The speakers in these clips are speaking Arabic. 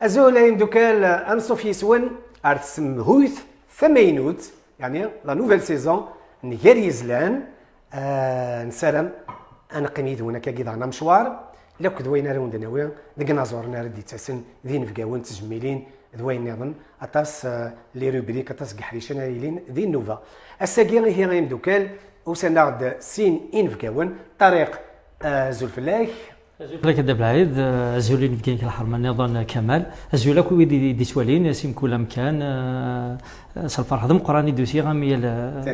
أزولين دوكال أنصف يسون أرسم هوث ثمينوت يعني لا نوفيل سيزون نجار يزلان نسالم أنا قنيد هنا كاكيد عنا مشوار لو كدوينا رون دناوي دقنا زورنا ردي تاسن ذين فقاون تجميلين دوين نظن أتاس لي روبريك أتاس قحريشنا يلين ذي نوفا الساقي هي غيم دوكال وسنعد سين إن فقاون طريق زلفلاك لك دابا العيد زولين في كاين الحرمه نظن كمال زولا كوي دي سوالين سيم كل مكان صالفرح ضم قراني دوسي غامي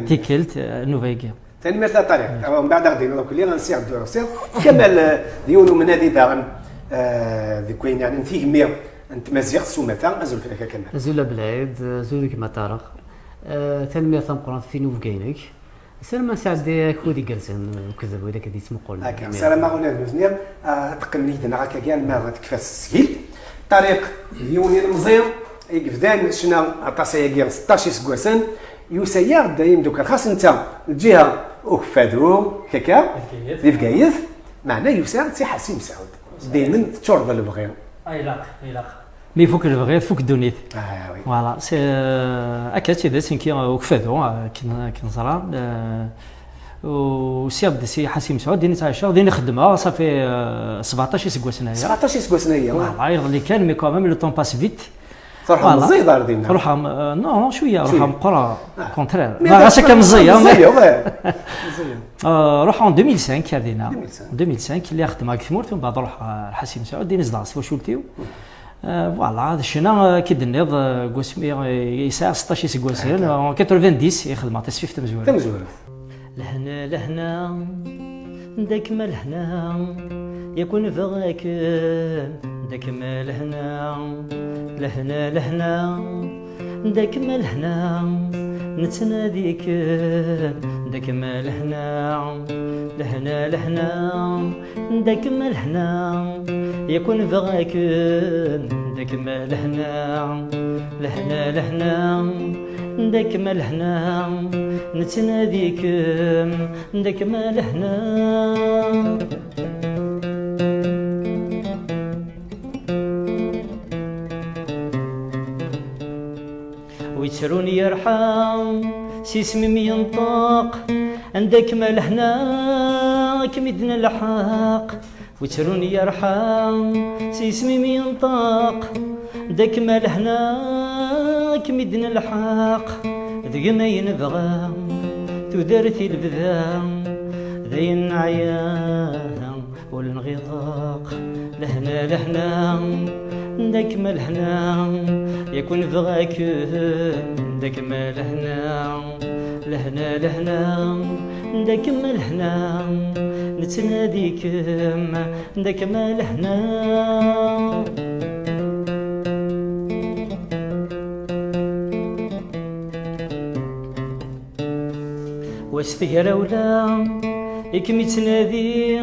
تيكلت نوفيكي ثاني مثل الطريق ومن بعد غادي كلنا غنسير الدروسير كمال ديونو من هذه داغن ذيك وين يعني فيه 100 انت مازيغ سومتا ازول فيك كمال زولا بالعيد زولي كما طارق ثاني مثل قران في نوفيكينك سلام سعد كودي جالسين وكذا وإذا كذي اسمه قول. سلام غنى نوزنير تقنيدنا هكا كان ما غتكفى السهيل طريق يوني المزير يقفدان شنا عطاسي 16 سكواسن يسير دايم دوكا خاص انت الجهه وكفادو كاكا في بكايث معنا يسير سي حسين مسعود دائما تشرب البغير. اي لا مي فوق البغير فوق الدنيا. وي. فوالا سي اكيد سي داسين كي وكفادو كنزرا وسياب سي حسين مسعود ديني تعيشها ديني خدمها صافي 17 سكواس هنايا 17 سكواس هنايا والله اللي كان مي كومام لو طون باس فيت فرحة مزيدة ردينا روحها نو شويه روحها مقرا كونترير ما غاش كمزيه روحها 2005 ردينا 2005 اللي خدمها كثمورت ومن بعد روح حسين مسعود ديني زلاص وشولتيو فوالا هذا شنا كي دنيض قسمي يساع 16 سكواسين 90 يخدم تصفيف تمزور لهنا داك ما لهنا يكون فغاك داك ما لهنا داك ما لهنا نتناديك داك ما لهنا داك ما لهنا يكون فغاك داك ما لهنا داك ما لهنا نتناديك داك ما لهنا ويتروني يرحم سي اسمي ينطق عندك ما لهنا كمدنا الحق ويتروني يرحم سي اسمي ينطق داك ما لهنا كمدنا الحق ذق ما ينبغى تدارتي البذا ذين عيان والانغضاق لهنا داك ما لهنا يكون فغاك داك ما لهنا داك ما لهنا نتناديك داك ما لهنا واستهرا ولا يكمي تنادي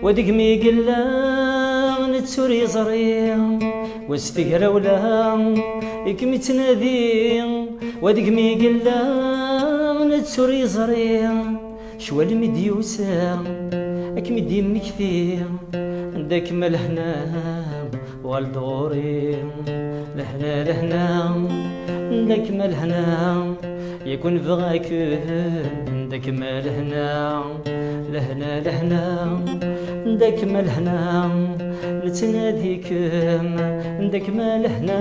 وديك مي قلا نتسوري زري واستهرا ولا يكمي تنادي وديك مي قلا نتسوري زري شوال مديوسا اكمي ديم كثير داك ما لهنا والدوري لهنا داك ما لهنا يكون فغاك داك ما لهنا داك ما لهنا نتناديك داك ما لهنا